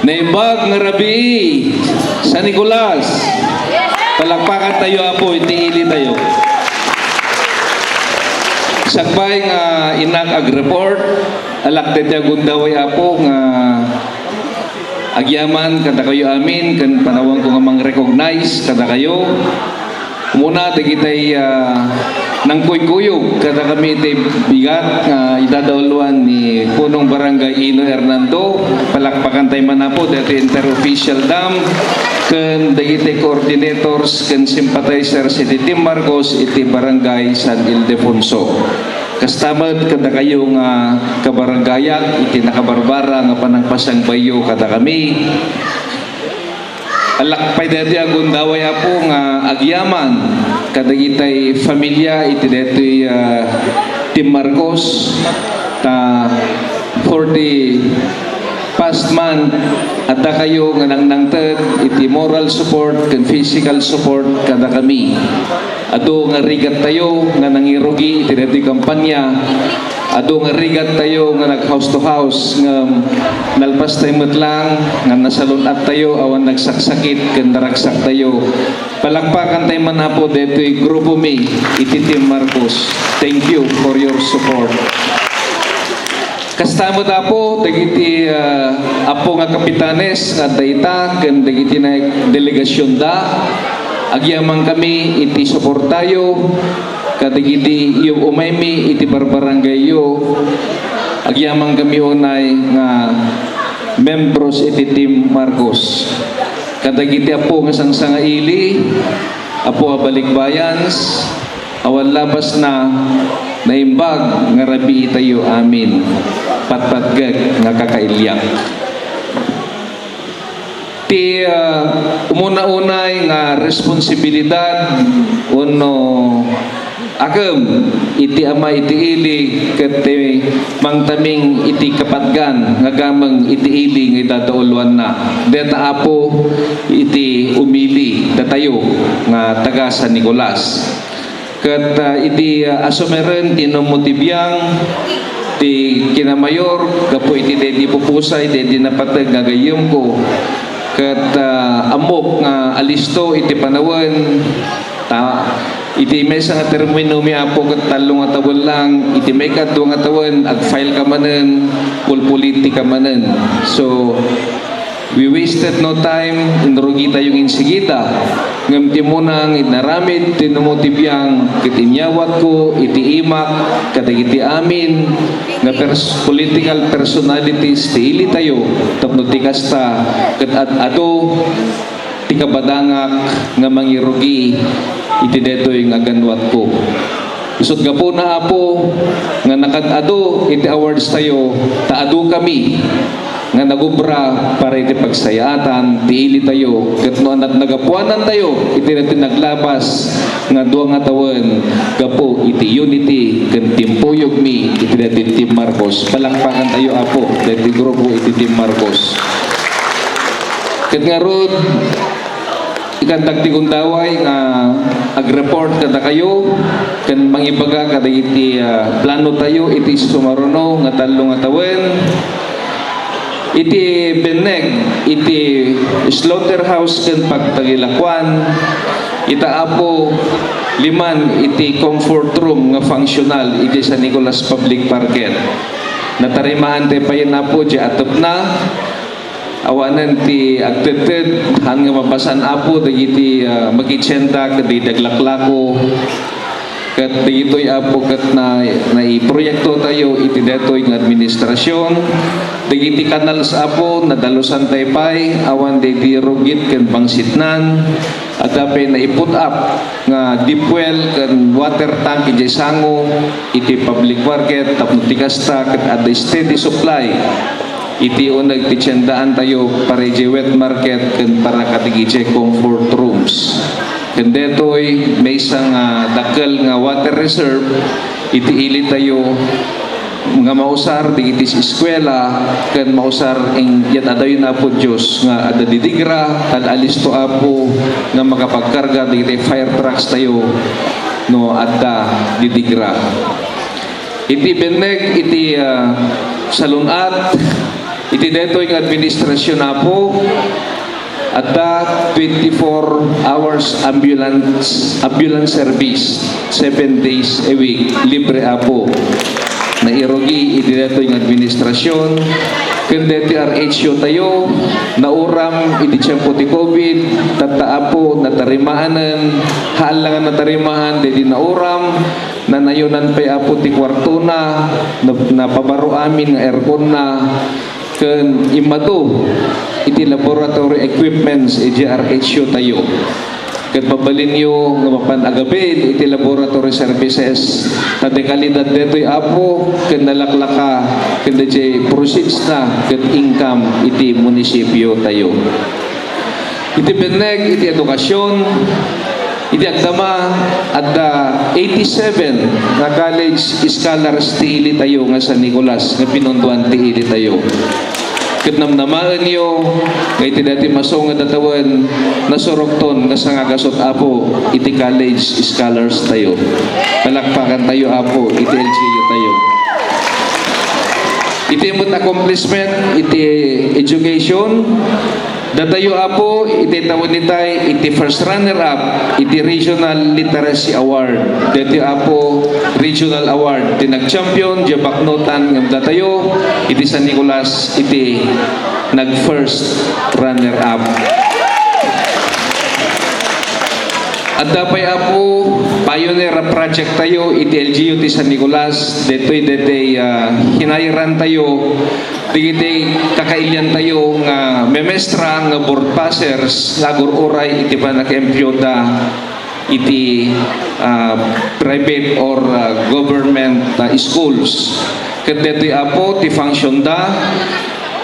Naimbag nga rabi sa Nicolas. Palakpakan tayo apo, itiili tayo. Sakbay nga inak ag-report, alaktet ya gundaway apo nga agyaman kada kayo amin, kan panawang ko nga mang-recognize kada kayo. Muna kita'y nang kuy-kuyog kada kami iti bigat nga idadawluan ni punong barangay Ino Hernando. Palakpakan tayo man po dati interofficial dam kan dagiti coordinators kan sympathizer si Tim Marcos iti barangay San Ildefonso. Kastamad kada kayo nga kabarangayat iti nakabarbara nga panangpasang bayo kada kami. Alakpay dati agun daway apo nga agyaman kadagitay familia iti dati Tim Marcos ta 40 past month at kayo nga nangnangted iti moral support and physical support kada kami. Ado nga rigat tayo nga nangirugi iti dati kampanya. Ado nga rigat tayo nga nag house to house nga nalpas tayo matlang nga nasalunat tayo awan nagsaksakit kan naragsak tayo. Palakpakan tayo man po deto'y grupo mi iti Tim Marcos. Thank you for your support. Kastamot apo dagiti apo nga kapitanes nga dayta ken dagiti na delegasyon da agyaman kami iti suportayo kadagiti yung umaymi iti barbaranggayo agyaman kami unay nga membros iti Tim Marcos kadagiti apo nga sangsanga ili apo balikbayans awan labas na naimbag nga rabi tayo amin patpatgag nga kakailyak ti umuna-unay nga responsibilidad uno agem iti ama iti ili ket mangtaming iti kapatgan nga gamang iti ili nga idadauluan na deta apo iti umili datayo nga taga San Nicolas ket iti asumeren tinumutibiyang ti kinamayor gapo iti dedi pupusay dedi napateg nga gayem ko ket amok nga alisto iti panawen ta iti may nga termino mi apo ket talong nga tawon lang iti may kadto nga tawon ag file ka manen pulpuliti ka manen so we wasted no time inrugi tayong insigita ngem ti munang inaramid tinumutibiyang kitinyawat ko iti imak kadagiti amin nga political personalities ti ili tayo tapno ti kasta ket ado ti kabadangak nga mangirugi iti detoy nga ganwat ko isod gapo na apo nga nakadado iti awards tayo taado kami nga nagubra para iti pagsayatan tiili tayo ket no nagapuanan tayo iti natin naglabas nga duwa nga tawen gapo iti unity ken timpuyog mi iti natin Tim Marcos palakpakan tayo apo dati grupo iti Tim Marcos ket nga rod ikandag ti gundaway nga ag-report kada kayo ken mangibaga kada iti plano tayo iti sumaruno nga tallo nga tawen iti beneg iti slaughterhouse ken pagtagilakwan ita apo liman iti comfort room nga functional iti San Nicolas Public Market natarimaan tayo pa yun apo di atop na awanan ti agteted han nga mabasan apo dagiti magitsenta kadi daglaklako ket dagitoy apo ket na iproyekto tayo iti detoy nga administrasyon dagiti kanals apo nadalusan tayo pay awan dagiti rugit ken bangsitnan at apay na i-put up nga deep well ken water tank iti sango iti public market tapno ti kasta ket at the steady supply iti unag ti tiyendaan tayo para iti wet market ken para katigiti comfort rooms ken detoy may isang dakkel nga water reserve iti ili tayo nga mausar digiti eskwela ken mausar ing yat adayon apo Dios nga ada didigra kad alisto apo nga makapagkarga digiti fire trucks tayo no adda didigra iti beneg iti salunat iti detoy nga administrasyon na po at 24 hours ambulance service 7 days a week libre apo na irogi iti detoy nga administrasyon kundi ti RHO tayo nauram iti tiyempo ti COVID tataapo natarimaanan halangan natarimaan di nauram na nayunan pa'y apo ti kwarto na pabaro amin nga aircon na ken imado iti laboratory equipments iti RHO tayo ket mabalin yo nga mapanagabid iti laboratory services na de kalidad detoy apo ken nalaklaka ken de proceeds na ket income iti munisipyo tayo iti beneg iti edukasyon iti agdama at 87 nga college scholars ti ili tayo nga San Nicolas nga pinunduan ti ili tayo ket namnamaan niyo nga iti dati maso nga datawan nasurokton nga sangagasot apo iti college scholars tayo palakpakan tayo apo iti LGU tayo iti imot accomplishment iti education datayo apo iti tawon nitay iti first runner up iti regional literacy award dati apo regional award iti nag-champion jabaknotan ng datayo iti San Nicolas iti nag first runner up at dapay apo pioneer project tayo iti LGU ti San Nicolas detoy hinayiran tayo digiti kakailyan tayo nga memestra nga board passers lagur oray iti panakempyoda iti private or government schools ket detoy apo ti function da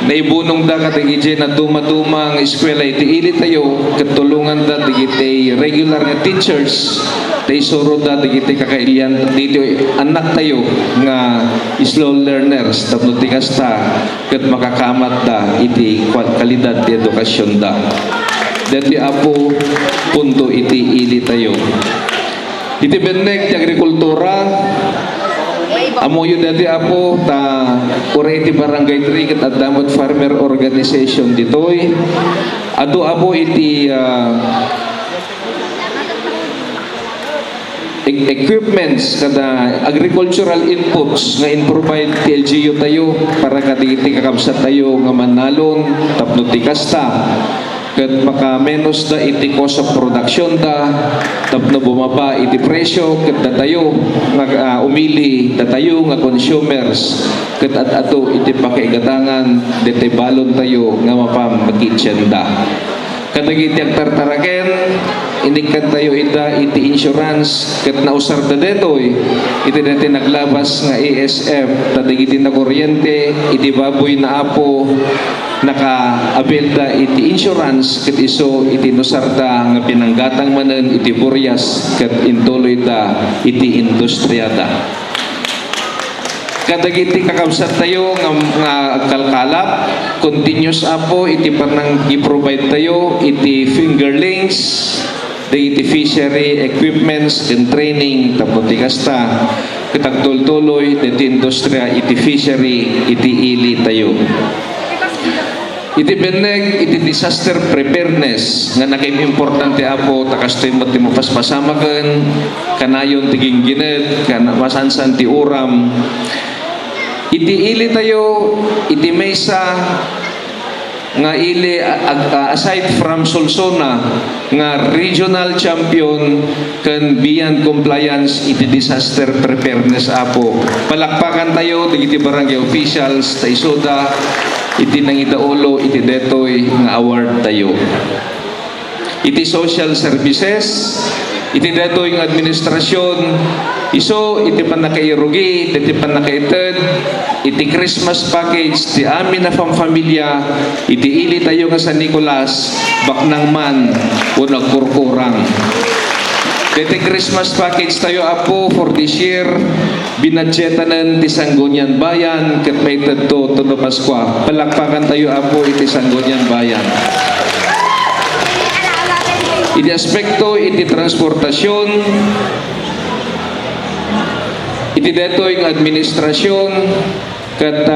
naibunong da katigiti na dumaduma nga eskwela iti ili tayo ket tulungan da digiti regular nga teachers tay suro da digiti kakailian dito anak tayo nga slow learners tapno ti kasta ket makakamat da iti kalidad ti edukasyon da dati apo punto iti ili tayo iti bennek ti agrikultura amo yun dati apo ure iti barangay 3 ket Adamot Farmer Organization ditoy adu apo iti equipments kada agricultural inputs nga in-provide ti LGU tayo para kaditi kakabsat tayo nga manalon tapno ti kasta ket maka menos da iti cost of production da tapno bumaba iti presyo ket datayo nga umili datayo nga consumers ket ato iti pakaigatangan deti balon tayo nga mapamagkitsen da kadagiti agtartaraken inikan tayo iti insurance ket nausar da detoy iti dati naglabas nga ASF tadagiti na kuryente iti baboy na apo naka-abelda iti insurance ket iso iti nusarda nga pinanggatang manen iti buryas ket intuloy da iti industriya da kadagiti kakabsat tayo nga kalkalap continuous apo iti panang i-provide tayo iti fingerlings iti fishery equipments and training tapno ti kasta kitagtultuloy iti industriya iti fishery iti ili tayo iti beneg iti disaster preparedness nga naging importante apo takastoy mo ti mapaspasamaken kanayon ti ginggined kana masansan ti uram iti ili tayo iti mesa nga ili aside from Solsona nga regional champion ken beyond compliance iti disaster preparedness apo palakpakan tayo digiti barangay officials ta isoda iti nangidaulo iti detoy nga award tayo iti social services iti detoy nga administrasyon iso iti panakairugi iti panakaited iti Christmas package ti amin na pamilya iti ili tayo nga San Nicolas baknang man o nagkurkurang iti Christmas package tayo apo for this year binadjetanan ti Sangguniang Bayan ket may tadto tuno Paskwa palakpakan tayo apo iti Sangguniang Bayan iti aspekto iti transportasyon iti detoy nga administrasyon ket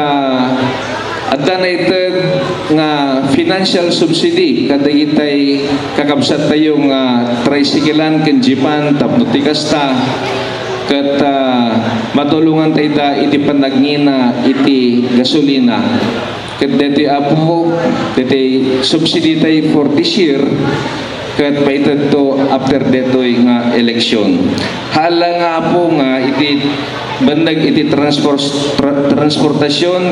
Adda na itag nga financial subsidy kada itay kakabsat tayo nga tricyclean ken jeepan tapno tikasta ket matulungan tayo da iti panagngina iti gasolina ket deti apo deti subsidy tayo for this year ket paitad to after detoy nga eleksyon. Hala nga po nga iti bandag iti transportasyon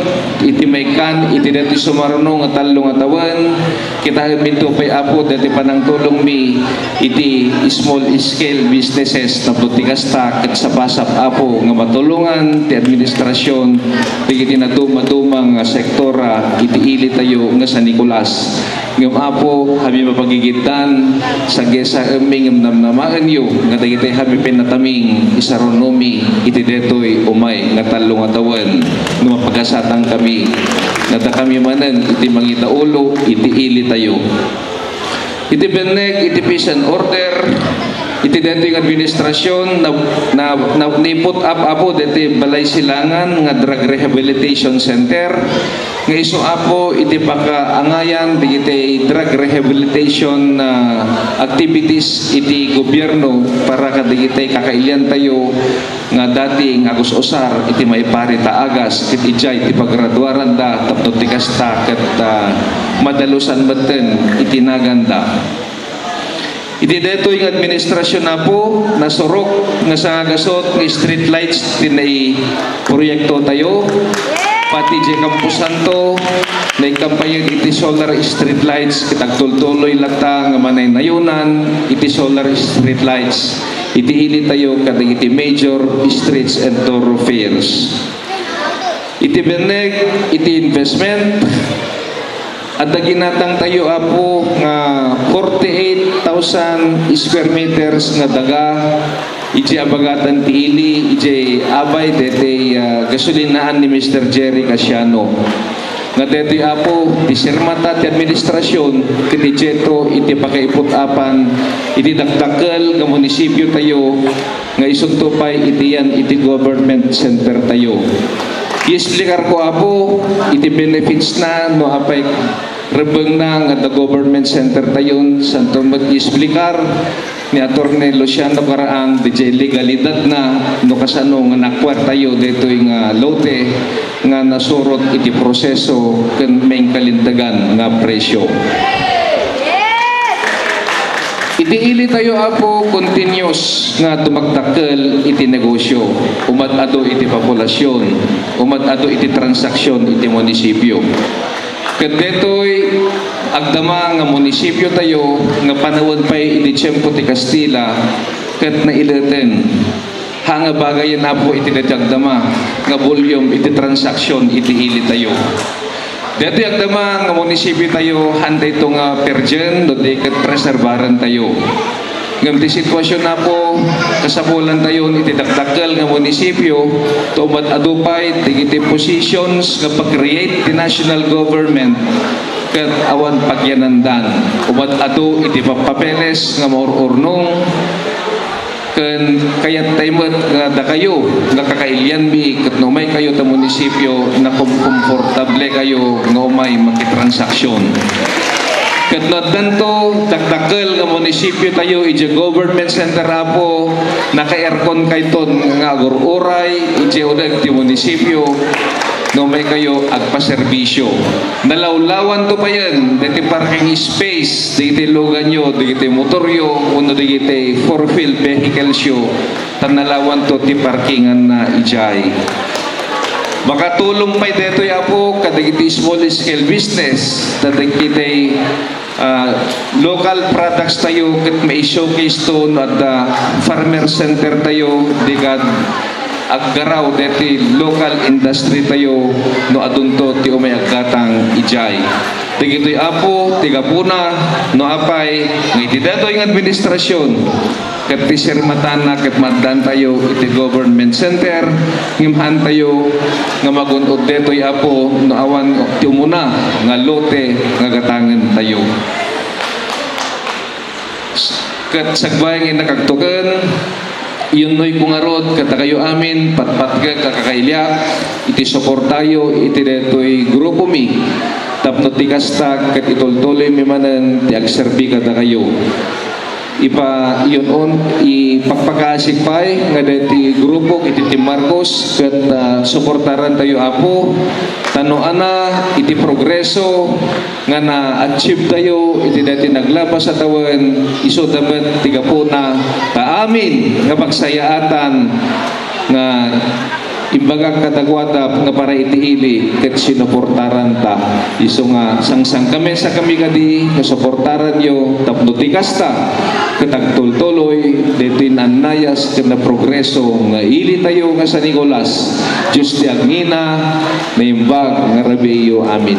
iti maykan iti dati sumaruno nga talo nga tawan kita minto pay apo dati panangtulong mi iti small scale businesses tapno tikasta ket sa pasap apo nga matulungan ti administrasyon iti naduma-dumang nga sektora iti ili tayo nga San Nicolas. Ngam apo habi mapagigitan sa gesa eming namnamaan yo nga dagiti habi pinataming isaronomi iti detoy umay nga talo nga tawen no mapagasatang kami nata kami manen iti mangita ulo iti ili tayo iti beneg iti peace and order iti detoy nga administrasyon na niput up apo deti balay silangan nga drug rehabilitation center nga iso apo iti pakaangayan iti drug rehabilitation activities iti gobyerno para kadigitay kakailian tayo nga dati nga usar iti maipari ta agas ket ijay iti paggraduaran da tapno tikasta ket madalusan batten iti naganda. Iti detoy nga administrasyon na po nasurok nga sa gasot nga street lights tinay proyekto tayo pati di Camposanto na ikampayan iti solar street lights kitagtultuloy lata nga manay nayunan iti solar street lights iti ili tayo kadag iti major streets and thoroughfares iti beneg iti investment at ginatang tayo apo nga 48,000 square meters nga daga iti abagatan ti ili iti abay deti gasolinaan ni Mr. Jerry Casiano nga deti apo ti sirmata ti administrasyon kiti jeto iti pakaiput-apan iti dakdakkel nga munisipyo tayo nga isuntupay iti yan iti government center tayo. I-explicar ko apo iti benefits na no apay rebeng na nga the government center tayon santo mag-explicar ni Atty. Luciano Caraang DJ legalidad na no kasano nga nakwar tayo detoy nga lote nga nasurot iti proseso ken may kalindagan nga presyo. Iti ili tayo apo continuous nga dumagdakkel iti negosyo, umad-ado iti populasyon, umad-ado iti transaksyon iti munisipyo. Ket detoy agdama nga munisipyo tayo nga panawon pay iti tiyempo ti Castilla ket naileten hanga bagayan apo iti agdama nga volume iti transaksyon iti ili tayo. Dito yung dama nga munisipyo tayo, hantay ito nga perjen, do di kat preservaran tayo. Ngam di sitwasyon na po, kasabulan tayo, itidakdakal nga munisipyo, tumat adupay, tigiti positions nga pag-create the national government, kat awan pagyanandan. Umat adu, iti papapeles nga maururnong, ken kayat tayo da kayo nga kakailian bi ket no may kayo ta munisipyo na komportable kayo nga umay makitransaksyon ket no danto dakdakkel nga munisipyo tayo ije government center apo naka-aircon kayton nga agur-uray ije udag ti munisipyo no may kayo agpaserbisyo. Nalawlawan to pa yan, diti parking space, diti lugan nyo, diti motoryo, uno diti four-wheel vehicles yo, tanalawan to ti parkingan na ijay. Makatulong pa dito yapo, kadagiti small scale business, kadagiti local products tayo, kat may showcase to at farmer center tayo, digad aggaraw deti local industry tayo no adunto ti umay aggatang ijay. Tigitoy apo, tigapuna, no apay, ngiti dato yung administrasyon, kat ti sirmatana, kat maddan tayo iti government center, ngimhan tayo, nga magunod deto'y apo, no awan ti umuna, nga lote, nga gatangan tayo. Kat sagbayang inakagtukan, yun no'y kungarod, kata kayo amin, patpat ka, kakakailyak, iti suportayo iti detoy grupo mi tapno ti kasta ket itultuloy mi manen ti agserbi kada kayo. Ipagpakasik pay nga deti grupo iti Team Marcos ket suportaran tayo apo tanoana iti progreso nga na-achieve tayo iti deti naglabas sa tawen iso dapat tigapuna ta amin nga pagsayaatan nga imbaga katagwata nga para itiili ket sinuportaran ta iso nga sangsang kami sa kami kadi nga suportaran yo tapno ti kasta katagtultuloy deti nanayas ken na progreso nga ili tayo nga sa Nicolas Diyos ti agngina na imbag nga rabiyo amin.